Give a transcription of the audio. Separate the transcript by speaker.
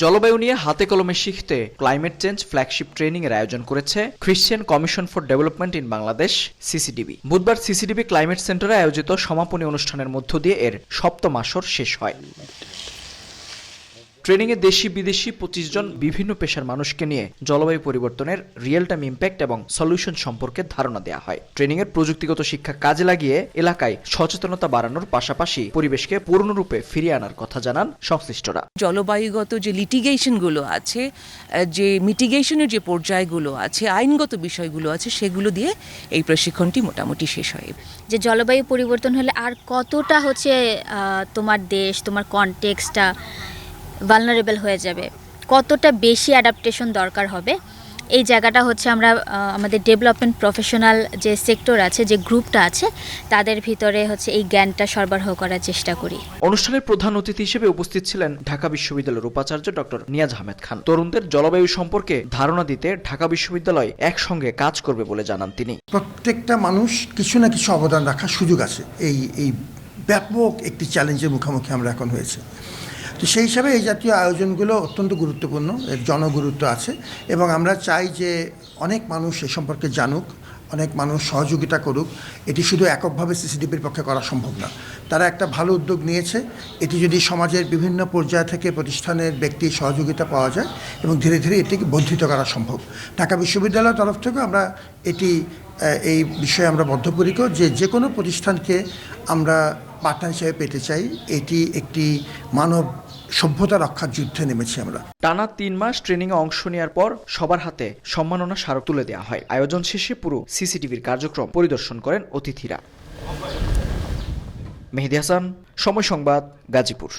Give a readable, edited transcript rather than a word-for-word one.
Speaker 1: জলবায়ু নিয়ে হাতে কলমে শিখতে ক্লাইমেট চেঞ্জ ফ্ল্যাগশিপ ট্রেনিং এর আয়োজন করেছে Christian commission for development in Bangladesh CCDB. বুধবার সিসিডিবি ক্লাইমেট সেন্টারে আয়োজিত সমাপনী অনুষ্ঠানের মধ্য দিয়ে এর সপ্তম আসর শেষ হয়। ট্রেনিংয়ে দেশি বিদেশি 25 জন বিভিন্ন পেশার মানুষকে নিয়ে জলবায়ু পরিবর্তনের রিয়েল টাইম ইম্প্যাক্ট এবং সলিউশন সম্পর্কে ধারণা দেওয়া হয়। ট্রেনিংয়ের প্রযুক্তিগত শিক্ষা কাজে লাগিয়ে এলাকায় সচেতনতা বাড়ানোর পাশাপাশি পরিবেশকে পূর্ণরূপে ফিরিয়ে আনার কথা জানান সংশ্লিষ্টরা।
Speaker 2: জলবায়ুগত যে লিটিগেশনগুলো আছে, যে মিটিগেশনের যে পর্যায়গুলো আছে, আইনগত বিষয়গুলো আছে, সেগুলো দিয়ে এই প্রশিক্ষণটি মোটামুটি শেষ হয়।
Speaker 3: যে জলবায়ু পরিবর্তন হলে আর কতটা তোমার দেশ, তোমার কনটেক্সটটা ভালনারেবল হয়ে যাবে, কতটা বেশি অ্যাডাপ্টেশন দরকার হবে, এই জায়গাটা আমরা আমাদের ডেভেলপমেন্ট প্রফেশনাল যে সেক্টর আছে, যে গ্রুপটা আছে, তাদের ভিতরে এই জ্ঞানটা সরবরাহ করার চেষ্টা করি।
Speaker 1: অনুষ্ঠানের প্রধান অতিথি হিসেবে উপস্থিত ছিলেন ঢাকা বিশ্ববিদ্যালয়ের উপাচার্য ডক্টর নিয়াজ আহমেদ খান। তরুণদের জলবায়ু সম্পর্কে ধারণা দিতে ঢাকা বিশ্ববিদ্যালয় একসঙ্গে কাজ করবে বলে জানান তিনি।
Speaker 4: প্রত্যেকটা মানুষ কিছু না কিছু অবদান রাখার সুযোগ আছে। এই ব্যাপক একটি চ্যালেঞ্জের মুখোমুখি আমরা এখন হয়েছে। তো সেই হিসাবে এই জাতীয় আয়োজনগুলো অত্যন্ত গুরুত্বপূর্ণ, এর জনগুরুত্ব আছে এবং আমরা চাই যে অনেক মানুষ এ সম্পর্কে জানুক, অনেক মানুষ সহযোগিতা করুক। এটি শুধু এককভাবে সিসিডিপির পক্ষে করা সম্ভব না। তারা একটা ভালো উদ্যোগ নিয়েছে। এটি যদি সমাজের বিভিন্ন পর্যায় থেকে প্রতিষ্ঠানের ব্যক্তির সহযোগিতা পাওয়া যায় এবং ধীরে ধীরে এটিকে বর্ধিত করা সম্ভব। ঢাকা বিশ্ববিদ্যালয়ের তরফ থেকে আমরা এই বিষয়ে আমরা বদ্ধপরিকর যে কোনো প্রতিষ্ঠানকে আমরা পার্টনার হিসেবে পেতে চাই। এটি একটি মানব সভ্যতা রক্ষার যুদ্ধে নেমেছি আমরা।
Speaker 1: টানা 3 মাস ট্রেনিংয়ে অংশ নেওয়ার পর সবার হাতে সম্মাননা স্মারক তুলে দেওয়া হয়। আয়োজন শেষে পুরো সিসিটিভির কার্যক্রম পরিদর্শন করেন অতিথিরা। মেহেদী হাসান, সময় সংবাদ, গাজীপুর।